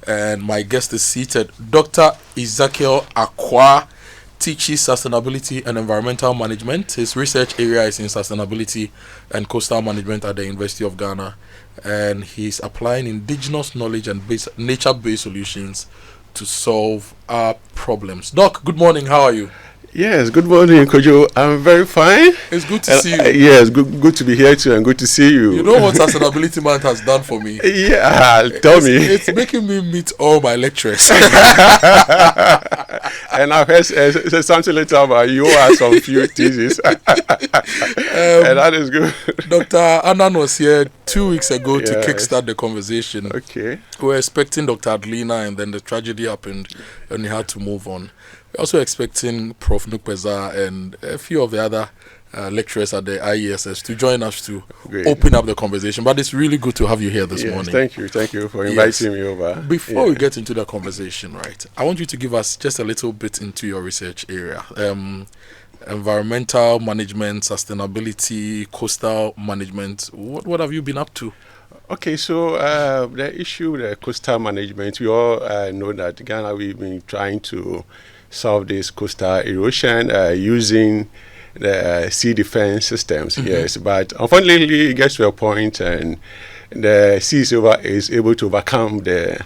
and my guest is seated. Dr. Ezekiel Akwa teaches sustainability and environmental management. His research area is in sustainability and coastal management at the University of Ghana, and he's applying indigenous knowledge and nature-based solutions to solve our problems. Doc, good morning. How are you? Yes, good morning, Kojo. I'm very fine. It's good to see you. Yes, good to be here too, and good to see you. You know what Sustainability Month has done for me? Yeah, tell me. It's making me meet all my lecturers. And I've heard something later about you or some few theses. And that is good. Dr. Anan was here 2 weeks ago to kickstart the conversation. Okay. We were expecting Dr. Adelina, and then the tragedy happened and we had to move on. We're also expecting Prof. Nukpeza and a few of the other lecturers at the IESS to join us to open up the conversation. But it's really good to have you here this morning. Thank you for inviting me over. Before we get into the conversation, right, I want you to give us just a little bit into your research area. Environmental management, sustainability, coastal management. What have you been up to? Okay, so the issue with the coastal management, we all know that Ghana, we've been trying to solve this coastal erosion using the sea defense systems. Yes, but unfortunately it gets to a point and the sea is able to overcome the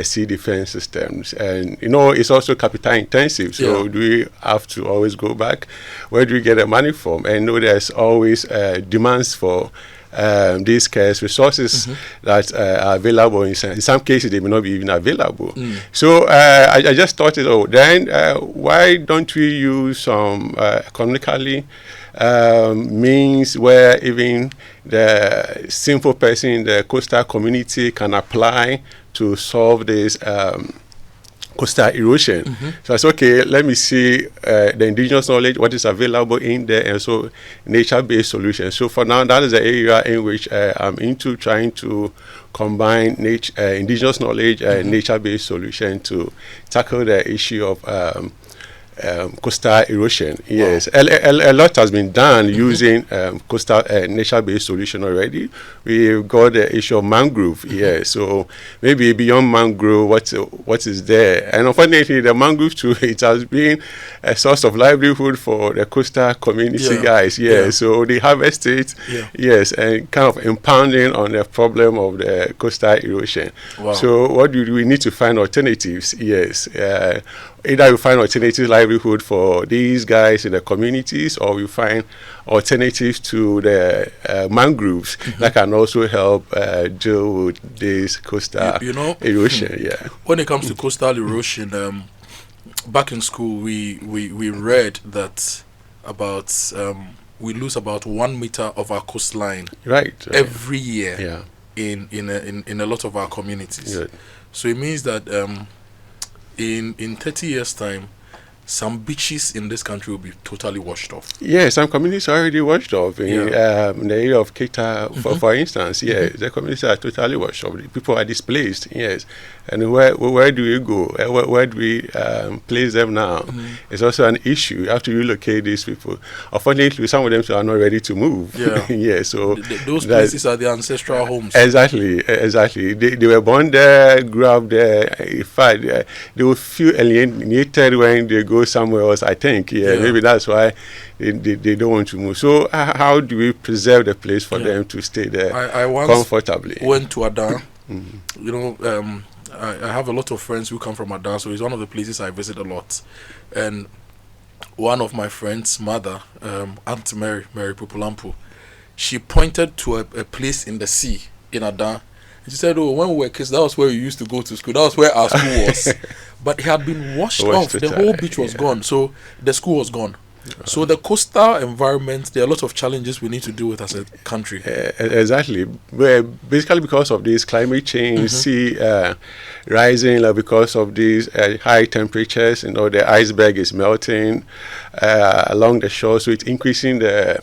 sea defense systems, and it's also capital intensive. So do we have to always go back? Where do we get the money from? And there's always demands for these scarce resources that are available. In some cases, they may not be even available. So I just thought, then why don't we use some economically means where even the simple person in the coastal community can apply to solve this coastal erosion. So I said, okay, let me see the indigenous knowledge, what is available in there, and so nature-based solutions. So for now, that is the area in which I'm into trying to combine indigenous knowledge and nature-based solution to tackle the issue of coastal erosion. Yes, a lot has been done using coastal nature-based solution already. We've got the issue of mangrove. Yes, so maybe beyond mangrove, what is there? And unfortunately, the mangrove too, it has been a source of livelihood for the coastal community guys. Yes, so they harvest it. Yes, and kind of impounding on the problem of the coastal erosion. So what do we need to find alternatives? Yes. Either we find alternative livelihood for these guys in the communities, or we find alternatives to the mangroves that can also help deal with this coastal erosion. When it comes to coastal erosion, back in school we read that about we lose about 1 meter of our coastline every year in a lot of our communities. So it means that in 30 years' time, some beaches in this country will be totally washed off. Yes, some communities are already washed off. In the area of Keita, for instance, the communities are totally washed off. People are displaced, And where do we go? Where do we place them now? It's also an issue. You have to relocate these people. Unfortunately, some of them are not ready to move. So those places are their ancestral homes. Exactly. They were born there, grew up there. In fact, they will feel alienated when they go somewhere else, I think. Maybe that's why they don't want to move. So how do we preserve the place for them to stay there comfortably? I went to Adan. I have a lot of friends who come from Adan, so it's one of the places I visit a lot. And one of my friends' mother, Aunt Mary Pupulampu, she pointed to a place in the sea in Adan. She said, when we were kids, that was where we used to go to school. That was where our school was. But it had been washed off. The whole beach was gone. So the school was gone. So the coastal environment, there are a lot of challenges we need to deal with as a country. Exactly. Basically because of this climate change, sea rising, because of these high temperatures, the iceberg is melting along the shore, so it's increasing the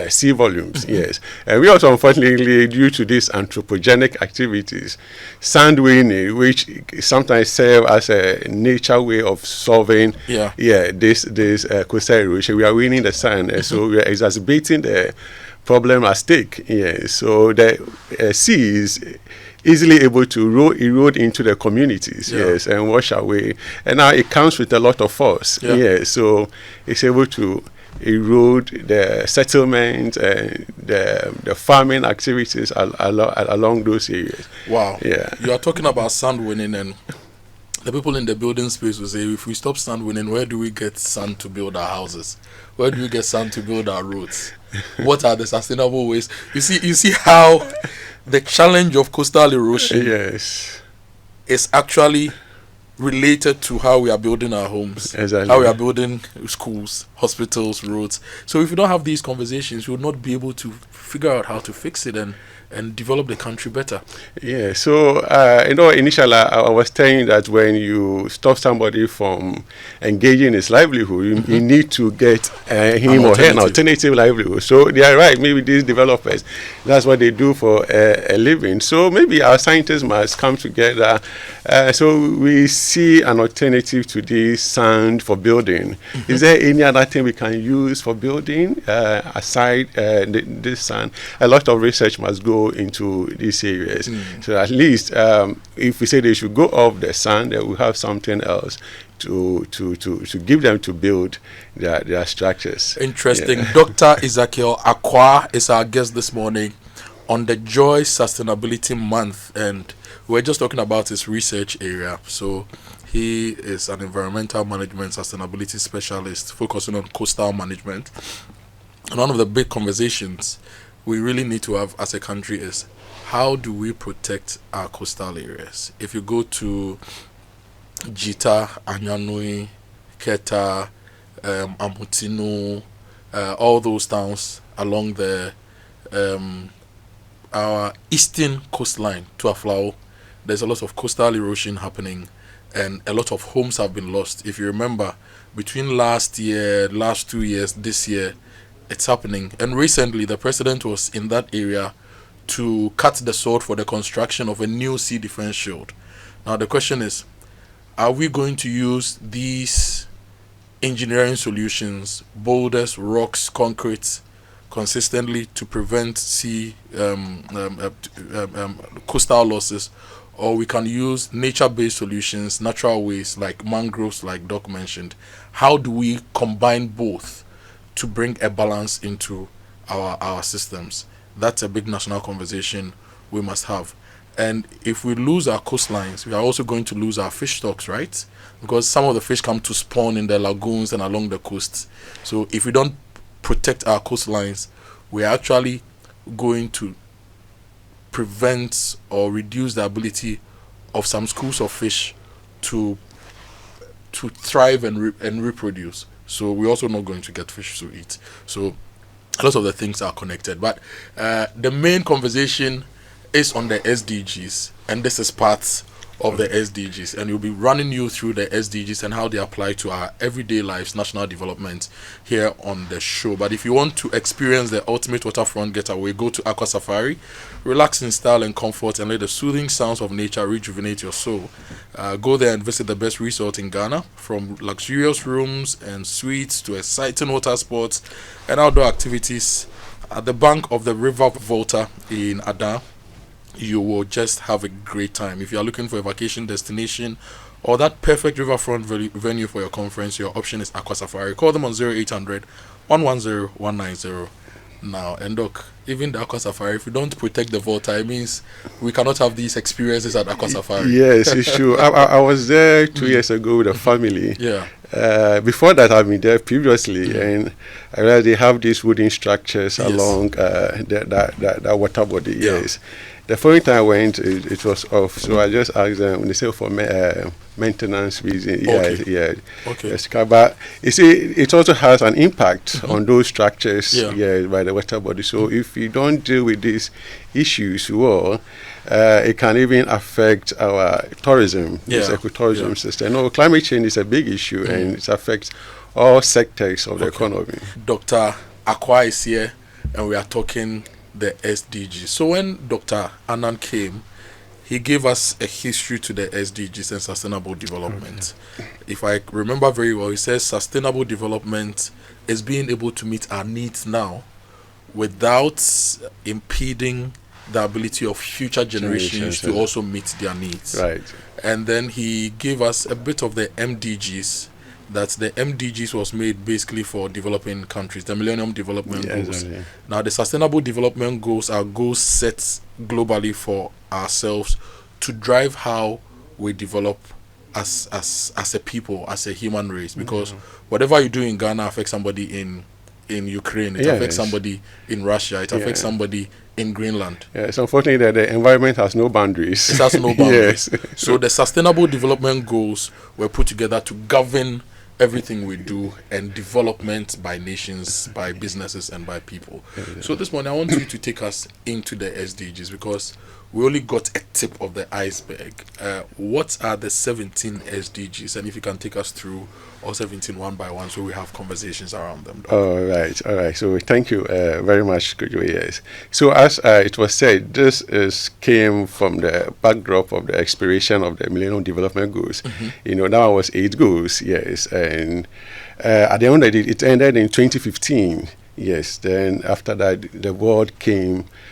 sea volumes, and we also, unfortunately, due to these anthropogenic activities, sand winning, which sometimes serve as a nature way of solving this coastal erosion, we are winning the sand, so we are exacerbating the problem at stake. So the seas easily able to erode into the communities, yes, and wash away. And now it comes with a lot of force, yes. So it's able to erode the settlement and the farming activities along those areas. Wow. Yeah. You are talking about sand winning, and the people in the building space will say, if we stop sand winning, where do we get sand to build our houses? Where do we get sand to build our roads? What are the sustainable ways? You see how the challenge of coastal erosion is actually related to how we are building our homes, how we are building schools, hospitals, roads. So if we don't have these conversations, we will not be able to figure out how to fix it and develop the country better. Yeah, so, initially I was saying that when you stop somebody from engaging his livelihood, you need to get him or her an alternative livelihood. So they are right, maybe these developers, that's what they do for a living. So maybe our scientists must come together. So we see an alternative to this sand for building. Is there any other thing we can use for building aside this sand? A lot of research must go into these areas. So at least if we say they should go off the sand, then we have something else to give them to build their structures. Interesting. Dr. Ezekiel Acquah is our guest this morning on the Joy Sustainability Month, and we're just talking about his research area. So he is an environmental management sustainability specialist focusing on coastal management. And one of the big conversations we really need to have as a country is, how do we protect our coastal areas? If you go to Jita, Anyanui, Keta, Amutinu, all those towns along the our eastern coastline to Aflao, there's a lot of coastal erosion happening, and a lot of homes have been lost. If you remember, between last 2 years, this year, it's happening. And recently, the president was in that area to cut the sword for the construction of a new sea defense shield. Now, the question is, are we going to use these engineering solutions, boulders, rocks, concrete, consistently to prevent coastal losses, or we can use nature-based solutions, natural ways like mangroves, like Doc mentioned? How do we combine both to bring a balance into our systems? That's a big national conversation we must have. And if we lose our coastlines, we are also going to lose our fish stocks, right? Because some of the fish come to spawn in the lagoons and along the coasts. So if we don't protect our coastlines, we're actually going to prevent or reduce the ability of some schools of fish to thrive and reproduce. So we're also not going to get fish to eat. So a lot of the things are connected. But the main conversation is on the SDGs, and this is part of the SDGs, and we'll be running you through the SDGs and how they apply to our everyday lives, national development here on the show. But if you want to experience the ultimate waterfront getaway, go to Aqua Safari, relax in style and comfort, and let the soothing sounds of nature rejuvenate your soul. Go there and visit the best resort in Ghana, from luxurious rooms and suites to exciting water sports and outdoor activities at the bank of the River Volta in Adan. You will just have a great time. If you are looking for a vacation destination or that perfect riverfront venue for your conference, your option is Aqua Safari. Call them on 0800 110 190 now. And look, even the Aqua Safari, if we don't protect the Volta, it means we cannot have these experiences at Aqua Safari. Yes, it's true. I was there 2 years ago with a family. Yeah. Before that, I've been there previously, and I realized they have these wooden structures along that water body. Yeah. Yes. The following time I went, it was off. So I just asked them, they say for maintenance reasons. Okay. Yeah. Okay. Yes, but you see, it also has an impact on those structures by the water body. So if you don't deal with these issues well, it can even affect our tourism, this ecotourism system. No, climate change is a big issue, and it affects all sectors of the economy. Dr. Acquah is here, and we are talking the SDGs. So when Dr. Anand came, he gave us a history to the SDGs and sustainable development. Okay. If I remember very well, he says sustainable development is being able to meet our needs now without impeding the ability of future generations to also meet their needs. Right. And then he gave us a bit of the MDGs. That the MDGs was made basically for developing countries, the Millennium Development Goals. Exactly. Now, the Sustainable Development Goals are goals set globally for ourselves to drive how we develop as a people, as a human race. Because whatever you do in Ghana affects somebody in Ukraine, it affects somebody in Russia, it affects somebody in Greenland. Yes, unfortunately, the environment has no boundaries. It has no boundaries. So the Sustainable Development Goals were put together to govern everything we do, and development by nations, by businesses, and by people. So this morning I want you to take us into the SDGs, because we only got a tip of the iceberg. What are the 17 SDGs? And if you can take us through all 17 one by one, so we have conversations around them. All right. So thank you very much, Kojo. Yes. So as it was said, this came from the backdrop of the expiration of the Millennium Development Goals. That was 8 goals. Yes, and at the end of it ended in 2015. Yes. Then after that, the world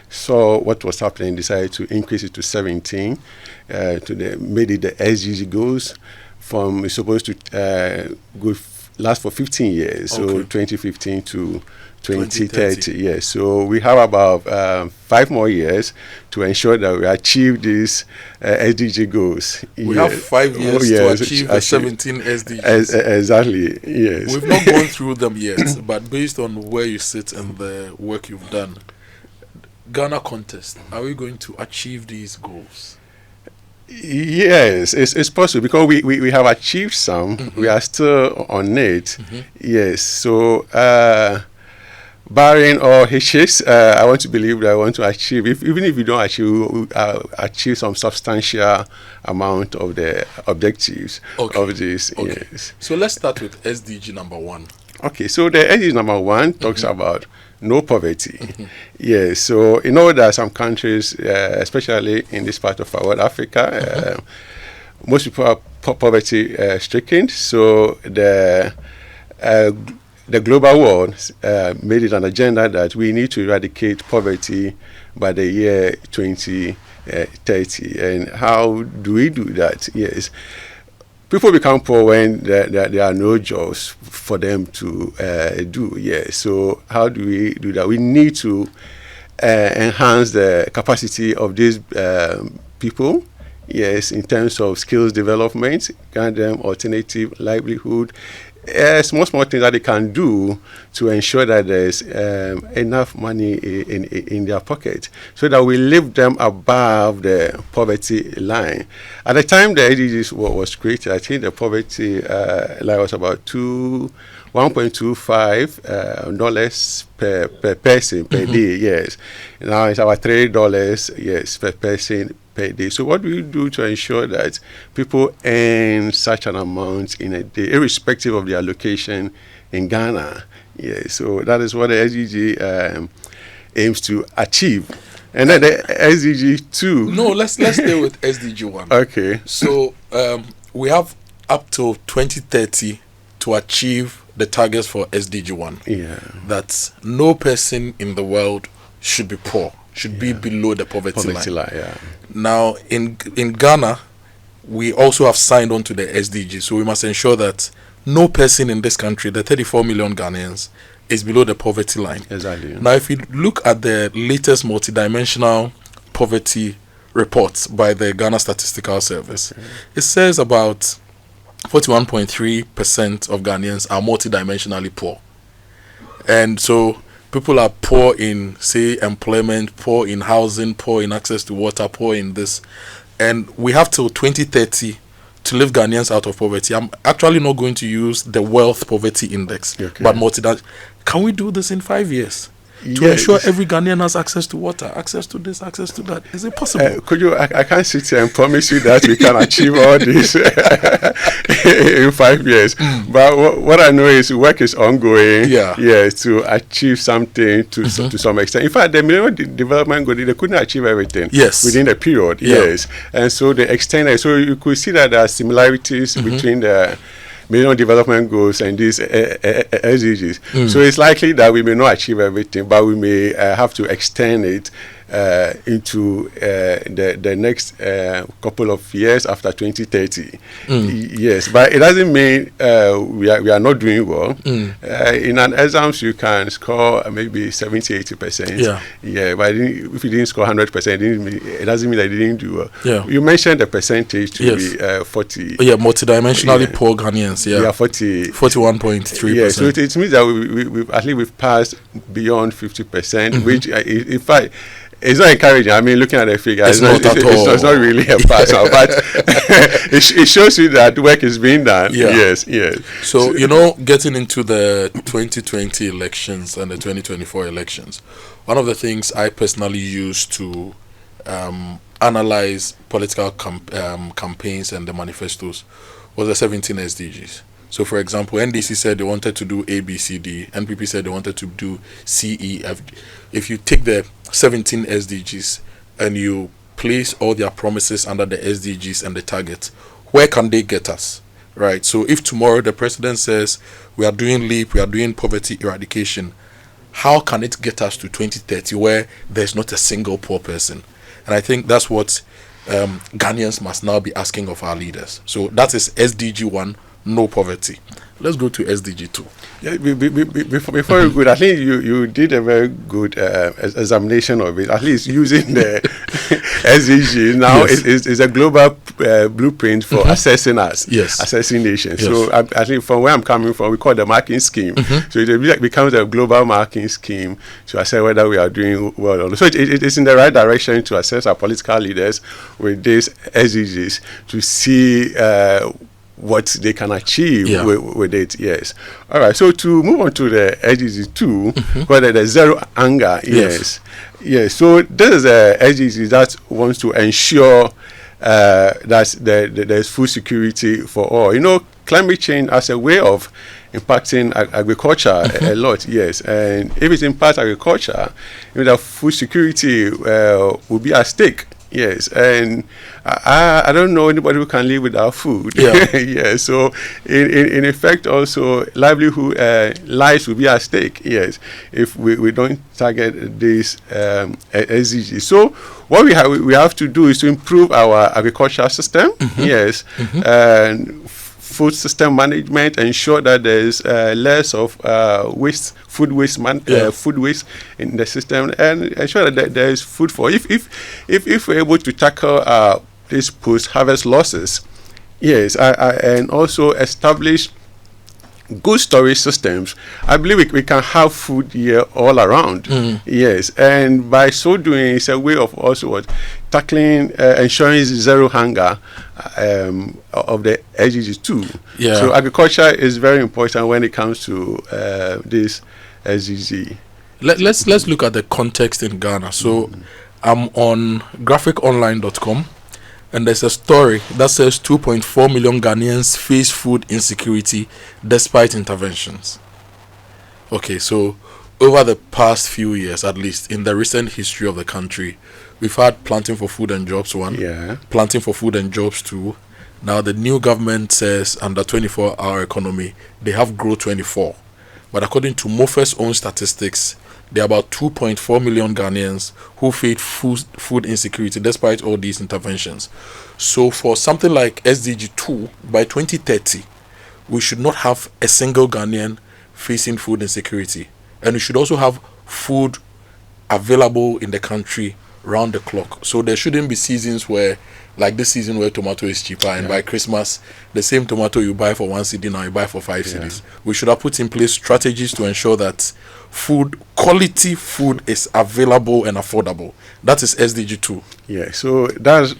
saw what was happening, decided to increase it to 17. Made it the SDG goals. It's supposed to last for 15 years, so 2015 to 2030. Yes, so we have about 5 more years to ensure that we achieve these SDG goals. We have 5 years to achieve the 17 SDGs. Exactly, yes. We've not gone through them yet, but based on where you sit and the work you've done, Ghana contest, are we going to achieve these goals? Yes, it's possible, because we have achieved some. We are still on it. Yes, so barring all hitches, I want to believe that I want to achieve, even if you don't achieve some substantial amount of the objectives of this. Yes. So let's start with SDG number 1. Okay, so the SDG number 1 talks about no poverty. Yes, so there are some countries, especially in this part of our world, Africa, most people are poverty stricken. So the global world made it an agenda that we need to eradicate poverty by the year 2030. And how do we do that? Yes. People become poor when there are no jobs for them to do. Yes. So how do we do that? We need to enhance the capacity of these people. Yes, in terms of skills development, grant them alternative livelihood. Small things that they can do to ensure that there's enough money in their pocket, so that we lift them above the poverty line. At the time the SDGs was created, I think the poverty line was about $1.25 per person per day. Yes, now it's about $3 per person per day. So what do we do to ensure that people earn such an amount in a day, irrespective of their location in Ghana? Yes, so that is what the SDG aims to achieve. And then the SDG 2. No, let's stay with SDG 1. Okay. So we have up to 2030 to achieve the targets for SDG 1. Yeah. That no person in the world should be poor, should be below the poverty line. Yeah. Now, in Ghana, we also have signed on to the SDG, so we must ensure that no person in this country, the 34 million Ghanaians, is below the poverty line. Exactly. Now, if you look at the latest multidimensional poverty reports by the Ghana Statistical Service, it says about 41.3% of Ghanaians are multidimensionally poor. And so people are poor in, say, employment, poor in housing, poor in access to water, poor in this. And we have till 2030 to lift Ghanaians out of poverty. I'm actually not going to use the wealth poverty index, but can we do this in 5 years? To ensure every Ghanaian has access to water, access to this, access to that. Is it possible? Could you? I can't sit here and promise you that we can achieve all this in 5 years. But what I know is work is ongoing. To achieve something to some extent. In fact, the Millennium Development Goals, they couldn't achieve everything within the period. And so they extended. So you could see that there are similarities between the Millennium Development Goals and these SDGs. So it's likely that we may not achieve everything, but we may have to extend it into the next couple of years after 2030. Yes, but it doesn't mean we are not doing well. In an exams, you can score maybe 70-80%. Yeah, but if you didn't score 100%, it doesn't mean that you didn't do well. You mentioned the percentage to be 40. Yeah, multidimensionally poor Ghanaians. Yeah, 41.3%. Yeah, so it means that we've at least we've passed beyond 50%, which in fact, it's not encouraging. I mean, looking at the figure, it's not really a pass, but it shows you that work is being done. Yes. So, getting into the 2020 elections and the 2024 elections, one of the things I personally use to analyze political campaigns and the manifestos was the 17 SDGs. So, for example, NDC said they wanted to do A, B, C, D. NPP said they wanted to do C, E, F. If you take the 17 SDGs and you place all their promises under the SDGs and the targets, where can they get us? Right? So, if tomorrow the president says we are doing LEAP, we are doing poverty eradication, how can it get us to 2030 where there's not a single poor person? And I think that's what Ghanaians must now be asking of our leaders. So, that is SDG 1. No poverty. Let's go to SDG 2. Yeah, before you go, I think you did a very good examination of it, at least using the SDG. Now it's a global blueprint for assessing us, assessing nations. So I think from where I'm coming from, we call it the marking scheme. So it becomes a global marking scheme to assess whether we are doing well or not. So it's in the right direction to assess our political leaders with these SDGs to see what they can achieve with it. Yes. All right. So to move on to the SDG 2, where the zero hunger. Yes. So this is a SDG that wants to ensure that there's food security for all. Climate change as a way of impacting agriculture a lot. Yes. And if it impacts agriculture, the food security will be at stake. Yes, and I don't know anybody who can live without food. So in effect, also livelihood lives will be at stake. Yes, if we don't target this SDG. So what we have to do is to improve our agricultural system. Yes, and food system management, ensure that there's less of food waste in the system, and ensure that there is food for. If we're able to tackle these post-harvest losses, and also establish good storage systems, I believe we can have food here all around. Yes, and by so doing, it's a way of also tackling, ensuring zero hunger of the SDGs too. So agriculture is very important when it comes to this SDG. Let's look at the context in Ghana. So I'm on graphiconline.com. And there's a story that says 2.4 million Ghanaians face food insecurity despite interventions. Okay, so over the past few years, at least in the recent history of the country, we've had Planting for Food and Jobs 1, Planting for Food and Jobs 2. Now the new government says under 24-hour economy, they have Grow 24. But according to MOFE's own statistics, there are about 2.4 million Ghanaians who face food insecurity despite all these interventions. So for something like SDG 2, by 2030, we should not have a single Ghanaian facing food insecurity. And we should also have food available in the country round the clock. So there shouldn't be seasons where, like this season where tomato is cheaper, and by Christmas, the same tomato you buy for 1 cedi now you buy for 5 cedis. We should have put in place strategies to ensure that quality food is available and affordable. That is SDG 2. Yeah, so that's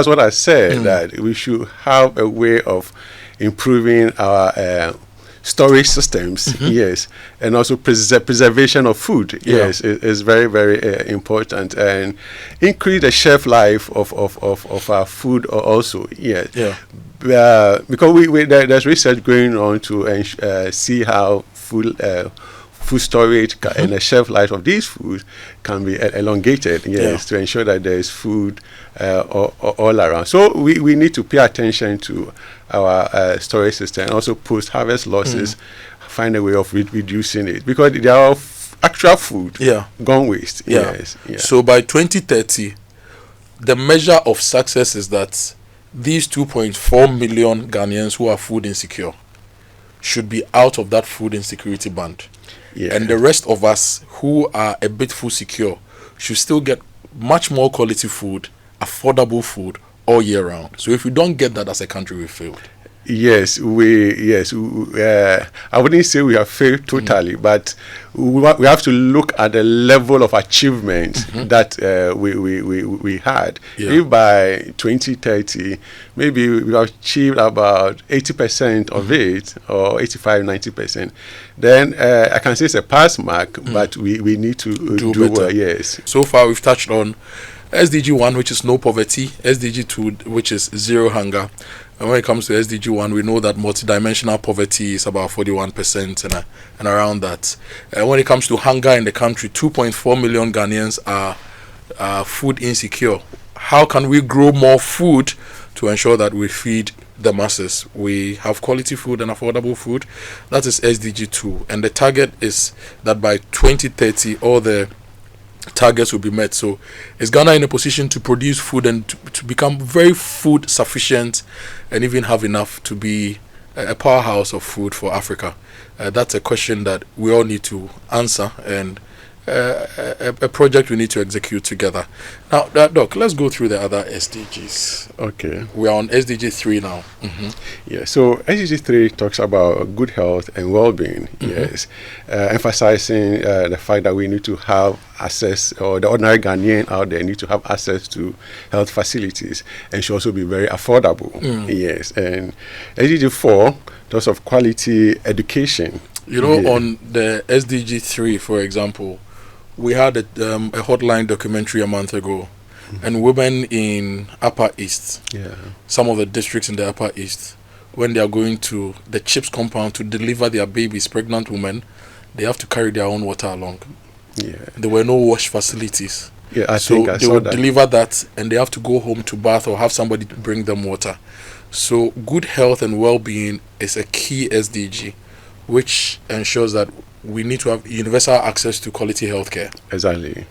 what I said, that we should have a way of improving our storage systems, and also preservation of food, is very, very important, and increase the shelf life of our food also, because there's research going on to see how food storage and the shelf life of these foods can be elongated, to ensure that there is food all around. So we need to pay attention to our storage system, and also post-harvest losses, find a way of reducing it, because there are actual food Yeah. gone waste. Yeah. Yes. Yeah. So by 2030, the measure of success is that these 2.4 million Ghanaians who are food insecure should be out of that food insecurity band. Yeah. And the rest of us who are a bit food secure should still get much more quality food, affordable food all year round. So if we don't get that as a country, we failed. Yes, I wouldn't say we have failed totally, but we have to look at the level of achievement that we had. Yeah. If by 2030, maybe we have achieved about 80% of it, or 85-90%, then I can say it's a pass mark, but we need to do better. well, yes. So far, we've touched on SDG 1, which is no poverty, SDG 2, which is zero hunger. And when it comes to SDG 1, we know that multidimensional poverty is about 41% and around that. When it comes to hunger in the country, 2.4 million Ghanaians are food insecure. How can we grow more food to ensure that we feed the masses? We have quality food and affordable food. That is SDG 2. And the target is that by 2030, all the targets will be met. So is Ghana in a position to produce food and to become very food sufficient and even have enough to be a powerhouse of food for Africa? That's a question that we all need to answer, and a project we need to execute together. Now, Doc, let's go through the other SDGs. Okay. We are on SDG 3 now. Yeah, so SDG 3 talks about good health and well-being, yes, emphasizing the fact that we need to have access, or the ordinary Ghanaian out there need to have access to health facilities, and should also be very affordable, yes. And SDG 4 talks of quality education. You know, on the SDG 3, for example, we had a hotline documentary a month ago, and women in Upper East, some of the districts in the Upper East, when they are going to the CHIPS compound to deliver their babies, pregnant women, they have to carry their own water along. There were no wash facilities. So they would deliver that, and they have to go home to bath or have somebody to bring them water. So good health and well-being is a key SDG, which ensures that we need to have universal access to quality healthcare. Exactly.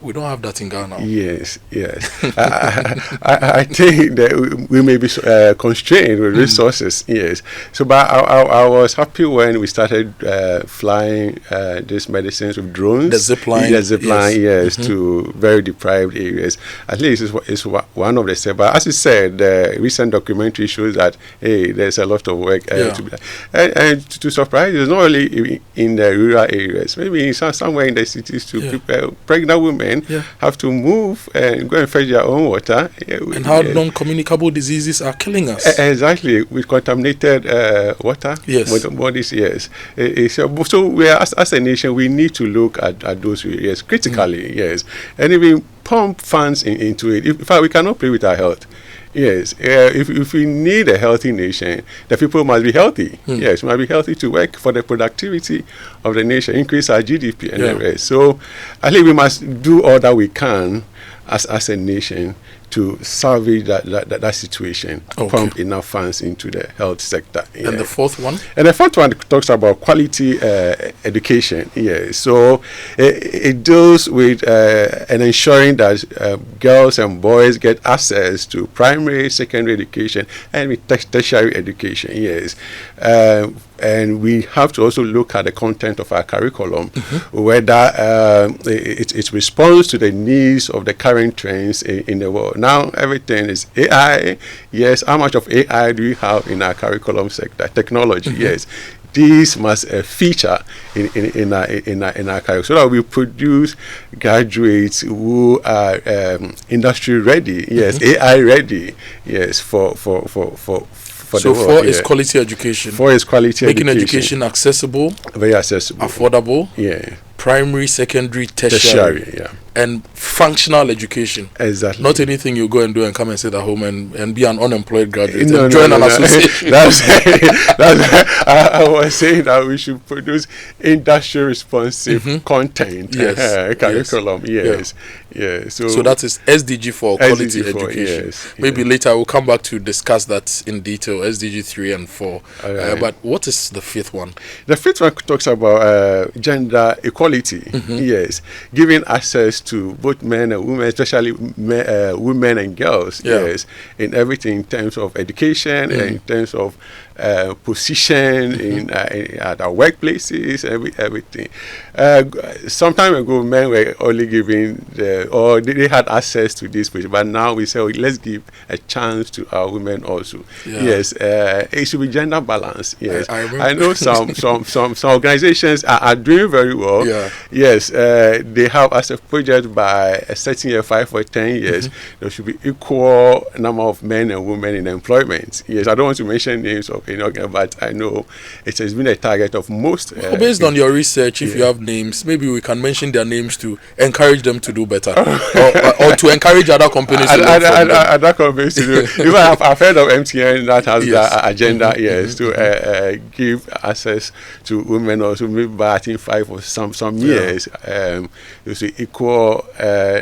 We don't have that in Ghana. Yes. I think that we may be constrained with resources. Yes. So, but I was happy when we started flying these medicines with drones. The zip line. The zip line, yes, to very deprived areas. At least it's one of the steps. But as you said, the recent documentary shows that, hey, there's a lot of work to be done. And to surprise, it's not only in the rural areas. Maybe somewhere in the cities too. People, pregnant women have to move and go and fetch their own water. And how non-communicable diseases are killing us. Exactly, with contaminated water. Yes. Bodies, yes. So we are, as a nation, we need to look at those areas critically, yes. And even pump funds into it. In fact, we cannot play with our health. Yes, if we need a healthy nation, the people must be healthy. Yes, must be healthy to work for the productivity of the nation, increase our GDP and the rest. So I think we must do all that we can as a nation to salvage that situation, pump enough funds into the health sector. And the fourth one? And the fourth one talks about quality education. Yes, so it deals with and ensuring that girls and boys get access to primary, secondary education, and with tertiary education. Yes. And we have to also look at the content of our curriculum, whether it responds to the needs of the current trends in the world. Now, everything is AI. Yes, how much of AI do we have in our curriculum sector? Technology, yes. These must feature in our curriculum so that we produce graduates who are industry ready, yes, AI ready, yes, for so four is quality education. Four is quality making education accessible, very accessible, affordable, yeah, primary, secondary, tertiary. and functional education. Exactly. Not anything you go and do and come and sit at home and be an unemployed graduate No, and no, join no, an no. association. That's I was saying that we should produce industry responsive content Yes, curriculum. Yes. So that is SDG for quality SDG for, education. yes, Maybe yes. later we'll come back to discuss that in detail, SDG 3 and 4. Alright. But what is the fifth one? The fifth one talks about gender equality. Yes, giving access to both men and women, especially women and girls. Yeah. Yes, in everything, in terms of education, and in terms of position at our workplaces, everything. Some time ago, men were only given or they had access to this position, but now we say, let's give a chance to our women also. Yeah. Yes, it should be gender balance. Yes, I know some organizations are doing very well. Yeah. Yes, they have as a project by a certain year, 5 or 10 years, there should be equal number of men and women in employment. Yes, I don't want to mention names of but I know it has been a target of most. Based on your research, if you have names, maybe we can mention their names to encourage them to do better, or to encourage other companies to learn from them. Other companies to do. Even I've heard of MTN that has the agenda, to give access to women also, maybe by I think 5 or some years, you see equal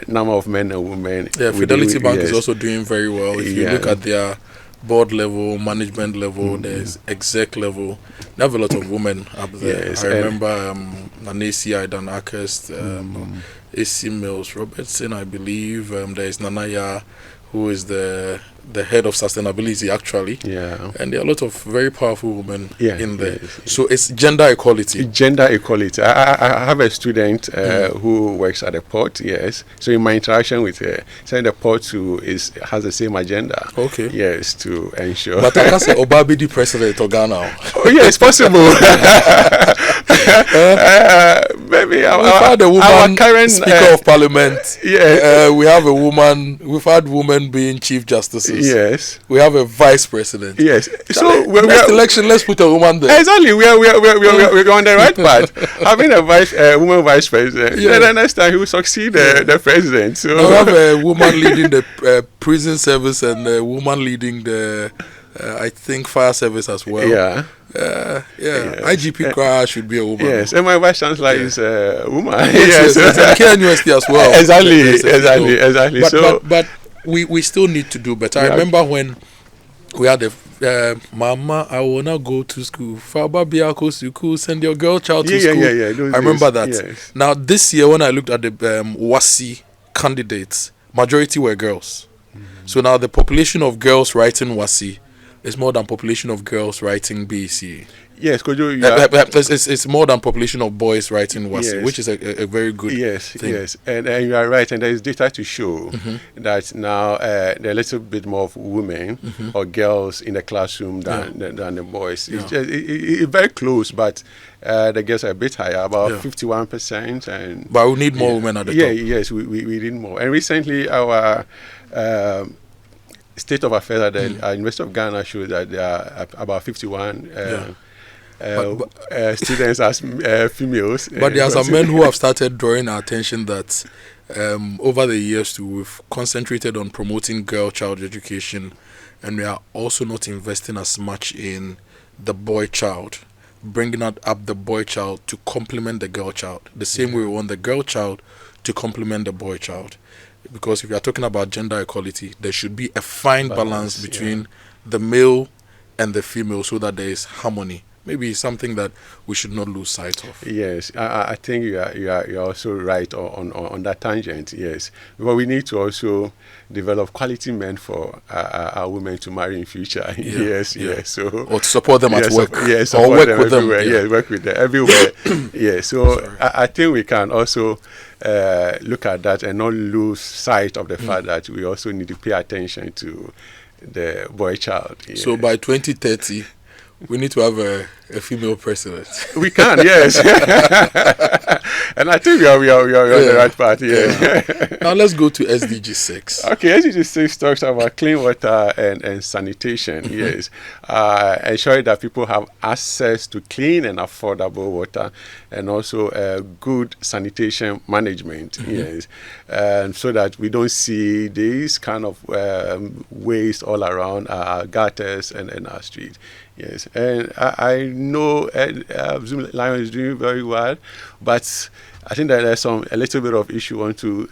number of men and women. Yeah, Fidelity Bank is also doing very well. If you look at their board level, management level, there's exec level. They have a lot of women up there. Yes, I remember Nanesi Aidan Akest, AC Mills Robertson, I believe. There is Nanaya, who is the head of sustainability actually. Yeah. And there are a lot of very powerful women in there. Yes. So it's gender equality. Gender equality. I have a student who works at the port, yes. So in my interaction with her, saying the port too has the same agenda. Okay. Yes, to ensure. But I can say Obabidi president of Ghana. Oh, yeah, it's possible. Maybe we've had a woman our current Speaker of Parliament. Yeah. We have a woman. We've had women being chief justices. Yes. We have a vice president. Yes. So next election, let's put a woman there. Exactly. We're on the right path. Having a woman vice president. Yeah. Then the next time he will succeed the president. So we have a woman leading the prison service and a woman leading the I think fire service as well. Yeah. IGP Kra should be a woman. Yes, and my vice chancellor is a woman. Yes, and KNUST as well. Exactly. But we still need to do better. I remember when we had the Mama, I wanna go to school. Faba Biako Suku, send your girl child to school. I remember that. Yes. Now this year when I looked at the WASSCE candidates, majority were girls. So now the population of girls writing WASSCE is more than population of girls writing BEC. Yes, it's more than population of boys writing WASSCE, yes. which is a very good thing. Yes, and you are right, and there is data to show that now there are a little bit more of women or girls in the classroom than the boys. It's very close, but the girls are a bit higher, about 51%. But we need more women at the top. Yes, we need more. And recently our state of affairs at the University of Ghana showed that there are about 51 students as females. But there are some men who have started drawing our attention that over the years we've concentrated on promoting girl child education, and we are also not investing as much in the boy child, bringing up the boy child to complement the girl child. The same way we want the girl child to complement the boy child. Because if you are talking about gender equality, there should be a fine balance between the male and the female so that there is harmony. Maybe something that we should not lose sight of. Yes, I think you are also right on that tangent. Yes, but we need to also develop quality men for our women to marry in future. Yes. So or to support them at work. Yes, or work with them. Yes, work with them everywhere. Yes, so I think we can also look at that and not lose sight of the fact that we also need to pay attention to the boy child. Yes. So by 2030. We need to have a female president. We can, yes. And I think we are on the right path. Yeah. Now let's go to SDG 6. Okay, SDG 6 talks about clean water and sanitation. Yes, ensuring that people have access to clean and affordable water, and also good sanitation management. Yes, so that we don't see these kind of waste all around our gutters and our streets. Yes, and I know Zoom Lion is doing very well, but I think that there's a little bit of issue on to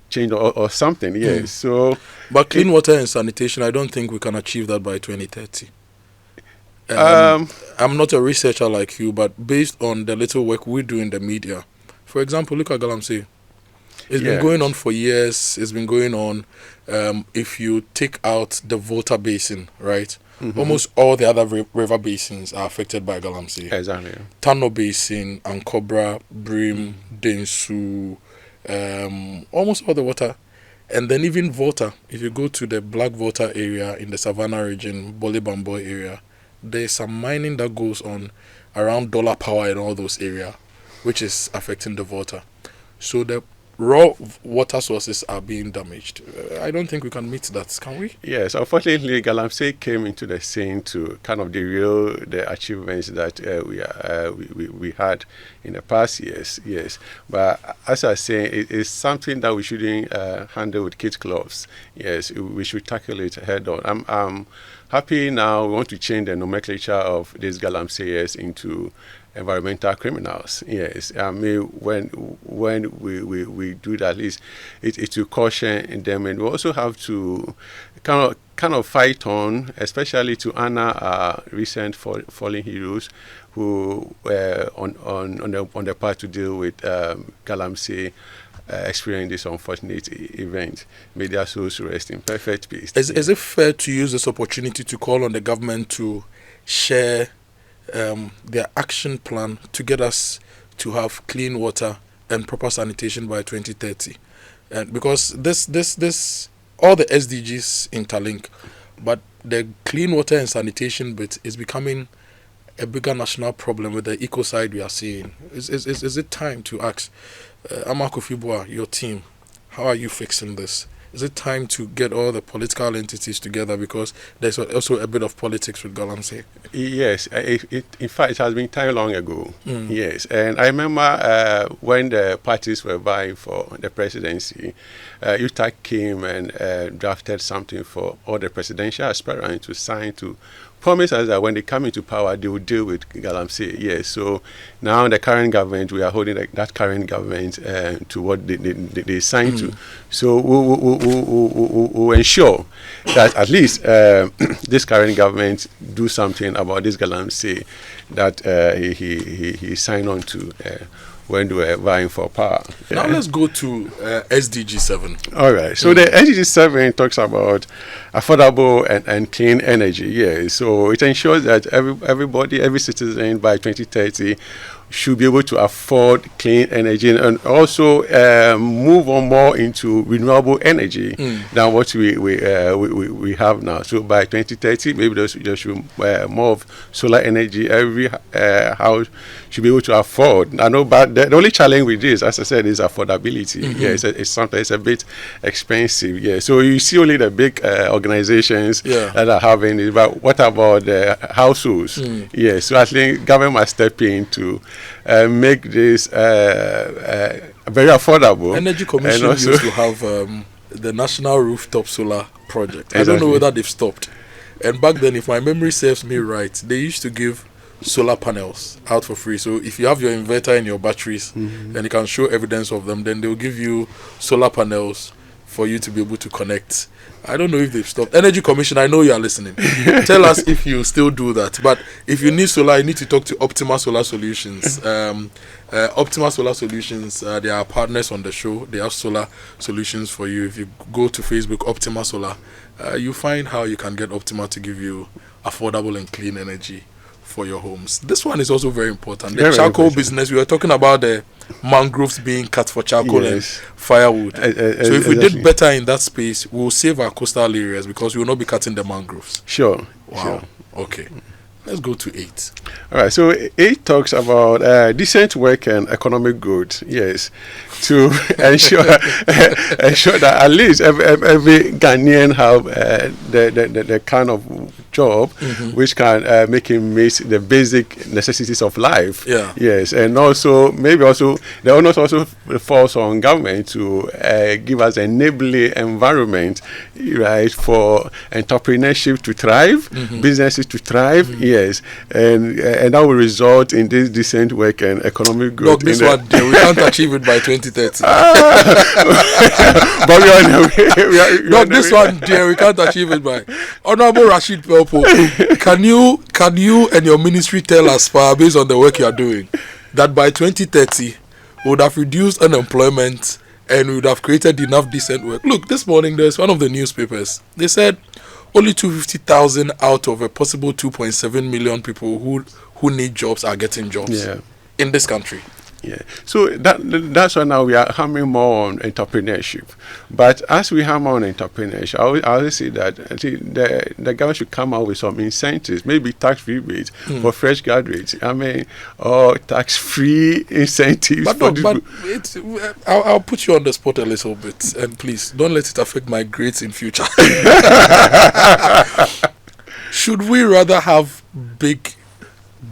change or something. Yes, so but clean water and sanitation, I don't think we can achieve that by 2030. I'm not a researcher like you, but based on the little work we do in the media, for example, look at Galamsey. It's been going on for years. It's been going on. If you take out the Volta Basin, right? Almost all the other river basins are affected by Galamsey. Exactly. Tano Basin, Ankobra, Brim, Densu, almost all the water. And then even Volta, if you go to the Black Volta area in the Savannah region, Bole Bamboy area, there's some mining that goes on around Dollar Power and all those areas, which is affecting the Volta. So the raw water sources are being damaged. I don't think we can meet that, can we? Yes, unfortunately, Galamsey came into the scene to kind of derail the achievements that we had in the past years. Yes, but as I was saying, it is something that we shouldn't handle with kid gloves. Yes, we should tackle it head on. I'm happy now. We want to change the nomenclature of these Galamseyers into environmental criminals. Yes, I mean when we do that, at least it will caution them, and we also have to kind of fight on, especially to honor our recent fallen heroes who were on the path to deal with Galamsey. Experience this unfortunate event. May their souls rest in perfect peace. Is it fair to use this opportunity to call on the government to share their action plan to get us to have clean water and proper sanitation by 2030? And because this all the SDGs interlink, but the clean water and sanitation bit is becoming a bigger national problem with the ecocide we are seeing. Is it time to ask Amako Fibua, your team, how are you fixing this? Is it time to get all the political entities together, because there's also a bit of politics with Galamsey? Yes, in fact, it has been time long ago. Yes, and I remember when the parties were vying for the presidency, UTAC came and drafted something for all the presidential aspirants to sign to promise us that when they come into power, they will deal with Galamsey. Yes, so now the current government, we are holding that current government to what they signed to. So we'll ensure that at least this current government do something about this Galamsey that he signed on to when they were vying for power. Now let's go to SDG 7. All right. So the SDG 7 talks about affordable and clean energy. Yeah. So it ensures that every citizen by 2030 should be able to afford clean energy, and also move on more into renewable energy than what we have now. So by 2030, maybe there should be more of solar energy. Every house should be able to afford. I know, but the only challenge with this, as I said, is affordability. Yeah, it's sometimes a bit expensive. Yeah, so you see only the big organizations that are having it, but what about the households? Yeah, so I think government must step in to make this very affordable. Energy Commission used to have the National Rooftop Solar Project. Exactly. I don't know whether they've stopped. And back then, if my memory serves me right, they used to give solar panels out for free. So if you have your inverter and your batteries and you can show evidence of them, then they'll give you solar panels for you to be able to connect. I don't know if they've stopped. Energy Commission, I know you are listening. Tell us if you still do that. But if you need solar, you need to talk to Optima Solar Solutions. Optima Solar Solutions, they are partners on the show. They have solar solutions for you. If you go to Facebook, Optima Solar, you find how you can get Optima to give you affordable and clean energy for your homes. This one is also very important. The charcoal business, we were talking about the mangroves being cut for charcoal and firewood. So if we did better in that space, we'll save our coastal areas because we will not be cutting the mangroves. Sure. Wow. Sure. Okay. Let's go to 8. All right, so it talks about decent work and economic growth. Yes, to ensure that at least every Ghanaian have the kind of job which can make him meet the basic necessities of life. Yeah. Yes, and also maybe also the onus also falls on government to give us an enabling environment, right, for entrepreneurship to thrive, businesses to thrive. Yes, and that will result in this decent work and economic growth. Look, this one day, we can't achieve it by 2030. But we are on the way. Look, this one day, we can't achieve it by. Honorable Rashid Pelpo, can you and your ministry tell us, based on the work you are doing, that by 2030 we would have reduced unemployment and we would have created enough decent work? Look, this morning there's one of the newspapers. They said only 250,000 out of a possible 2.7 million people who need jobs are getting jobs in this country. Yeah, so that's why now we are hammering more on entrepreneurship. But as we hammer on entrepreneurship, I always say that I think the government should come out with some incentives, maybe tax rebates for fresh graduates. I mean, or tax-free incentives. I'll put you on the spot a little bit, and please don't let it affect my grades in future. Should we rather have big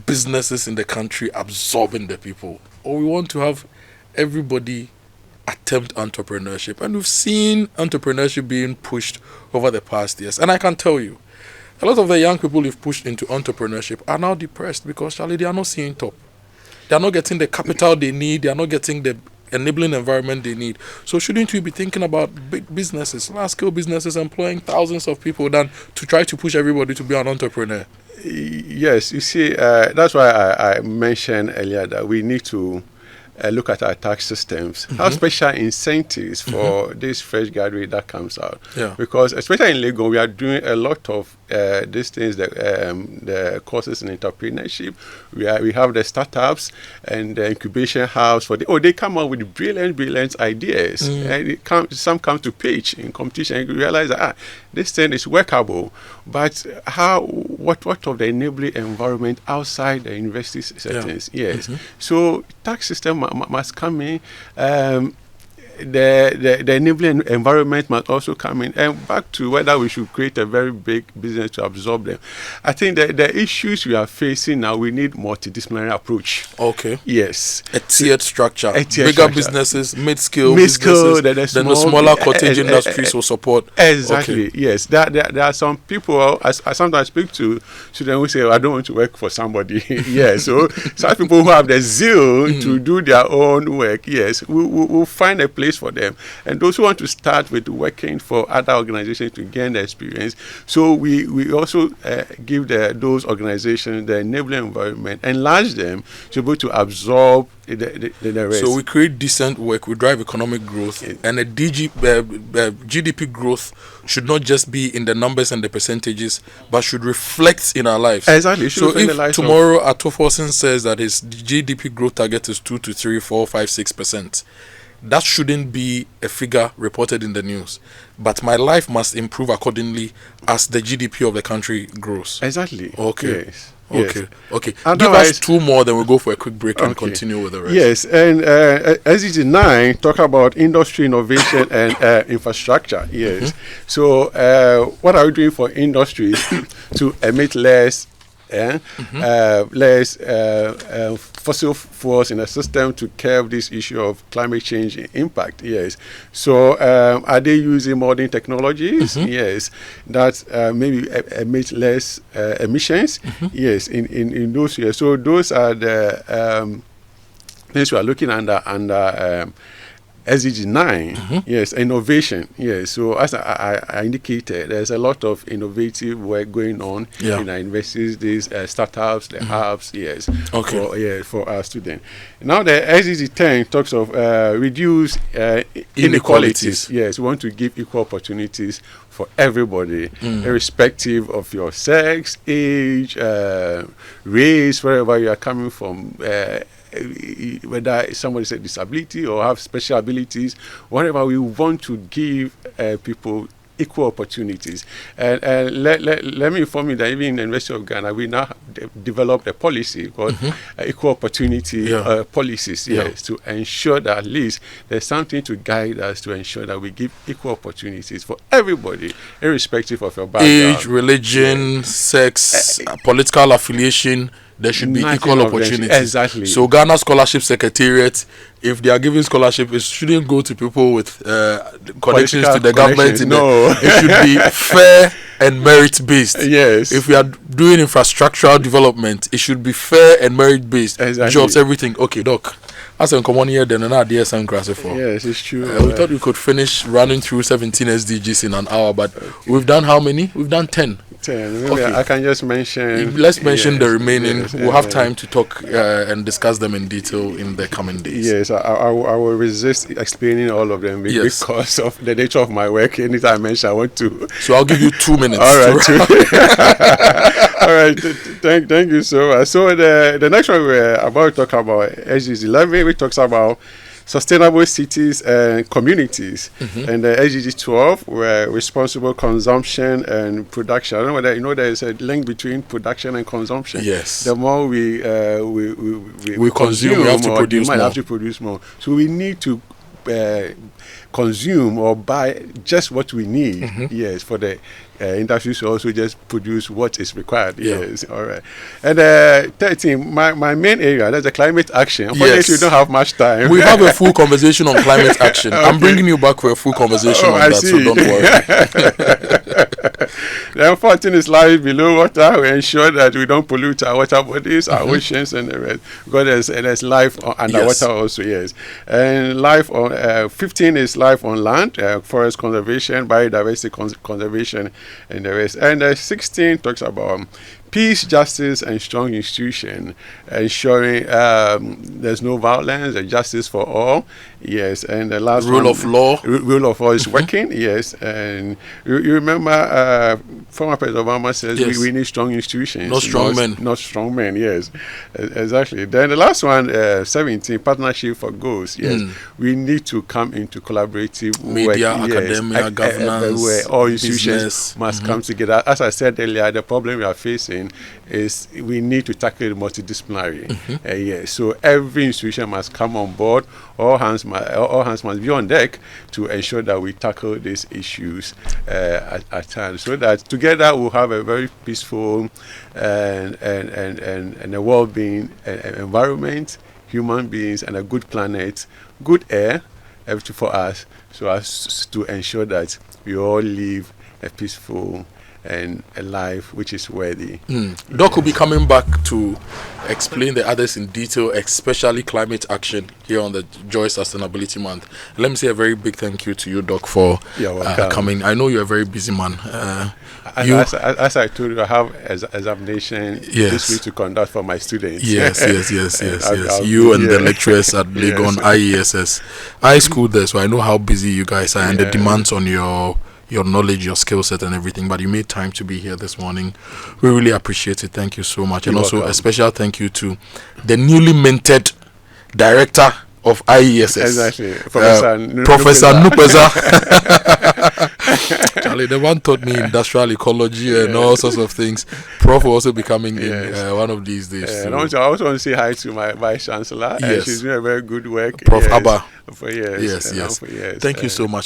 businesses in the country absorbing the people, or we want to have everybody attempt entrepreneurship? And we've seen entrepreneurship being pushed over the past years. And I can tell you, a lot of the young people who've pushed into entrepreneurship are now depressed because, Charlie, they are not seeing top. They are not getting the capital they need. They are not getting the enabling environment they need. So shouldn't we be thinking about big businesses, large-scale businesses employing thousands of people than to try to push everybody to be an entrepreneur? Yes, you see, that's why I mentioned earlier that we need to look at our tax systems, have special incentives for this fresh graduate that comes out. Yeah. Because especially in Lagos, we are doing a lot of these things, the courses in entrepreneurship. We have the startups and the incubation house they come out with brilliant ideas. And some come to pitch in competition and you realize that this thing is workable. But what of the enabling environment outside the university settings? Yeah. Yes. So tax system must come in. The enabling environment must also come in. And back to whether we should create a very big business to absorb them. I think that the issues we are facing now, we need multidisciplinary approach. Okay. Yes. A tiered structure. Bigger structure. businesses, mid-scale businesses, then the smaller cottage industries will support. Exactly. Okay. Yes. There are some people, I sometimes speak to students who say, I don't want to work for somebody. Yes. So some people who have the zeal to do their own work, yes, we'll find a place for them. And those who want to start with working for other organizations to gain the experience. So we also give those organizations the enabling environment, enlarge them to be able to absorb the rest. So we create decent work, we drive economic growth, and a GDP growth should not just be in the numbers and the percentages, but should reflect in our lives. Exactly. So if tomorrow Atoforsen says that his GDP growth target is 2 to 3, 4, 5, 6%, that shouldn't be a figure reported in the news. But my life must improve accordingly as the GDP of the country grows. Exactly. Okay. Yes. Okay. Okay. Otherwise, give us 2 more, then we'll go for a quick break and continue with the rest. Yes, and SDG 9 talk about industry innovation and infrastructure. Yes. So what are we doing for industries to emit less fossil fuels in the system to curb this issue of climate change impact? Yes. So are they using modern technologies? Yes. That maybe emit less emissions? Yes. In those years. So those are the things we are looking under SDG 9, yes, innovation, yes. So as I indicated, there's a lot of innovative work going on in our universities, these startups, the hubs, yes, for our students. Now the SDG 10 talks of reduce inequalities. Yes, we want to give equal opportunities for everybody, irrespective of your sex, age, race, wherever you are coming from. Whether somebody has a disability or have special abilities, whatever, we want to give people equal opportunities. And let me inform you that even in the University of Ghana, we now have developed a policy called equal opportunity policies, yes, to ensure that at least there's something to guide us to ensure that we give equal opportunities for everybody, irrespective of your background, age, religion, sex, political affiliation. There should be equal opportunities. Exactly. So Ghana Scholarship Secretariat, if they are giving scholarship, it shouldn't go to people with connections to the government. No. It should be fair and merit-based. Yes. If we are doing infrastructural development, it should be fair and merit-based. Exactly. Jobs, everything. Okay, Doc. As a common year, then another idea some class for. Yes, it's true. We thought we could finish running through 17 SDGs in an hour, but we've done how many? We've done 10. 10. Maybe I can just mention. Let's mention the remaining. Yes, we'll have time to talk and discuss them in detail in the coming days. Yes, I will resist explaining all of them because of the nature of my work. Anytime I mention, I want to. So I'll give you 2 minutes. All right. All right. Thank you so much. So the next one we're about to talk about SDG 11, which talks about sustainable cities and communities, and the SDG 12 were responsible consumption and production. I don't know whether you know there is a link between production and consumption. Yes. The more we consume, we have to produce more. Have to produce more. So we need to consume or buy just what we need. Yes, for the industry to also just produce what is required. Yes, all right. And 13, my main area, that's the climate action. Unfortunately, we don't have much time. We have a full conversation on climate action. Okay. I'm bringing you back for a full conversation on that, so don't worry. Then 14 is life below water. We ensure that we don't pollute our water bodies, our oceans, and the rest. Because there's life underwater also, yes. And life on 15 is life on land, forest conservation, biodiversity conservation, and the rest. And 16 talks about peace, justice, and strong institution, ensuring there's no violence and justice for all. Yes, and the last rule of law. Rule of law is working. Yes, and you remember former President Obama says we need strong institutions, not strong men. Not strong men. Yes, exactly. Then the last one, 17, partnership for goals. Yes, we need to come into collaborative media, work. academia, governance, where all institutions business. must come together. As I said earlier, the problem we are facing is we need to tackle it multidisciplinary. So every institution must come on board. All hands must be on deck to ensure that we tackle these issues at times, so that together we'll have a very peaceful and a well-being environment, human beings, and a good planet, good air, everything for us, so as to ensure that we all live a peaceful and a life which is worthy. Doc will be coming back to explain the others in detail, especially climate action here on the Joy Sustainability Month. Let me say a very big thank you to you, Doc, for coming. I know you're a very busy man. As I told you, I have examination this week to conduct for my students. Yes. You and the lecturers at Legon IESS. I schooled there, so I know how busy you guys are and the demands on your knowledge, your skill set, and everything. But you made time to be here this morning. We really appreciate it. Thank you so much. And also a special thank you to the newly minted director of IESS. Exactly. Professor Nupeza. Charlie, the one taught me industrial ecology and all sorts of things. Prof will also be coming in one of these days. And I also want to say hi to my Vice Chancellor. She's doing a very good work. Prof. Abba. For years. Yes. Thank you so much.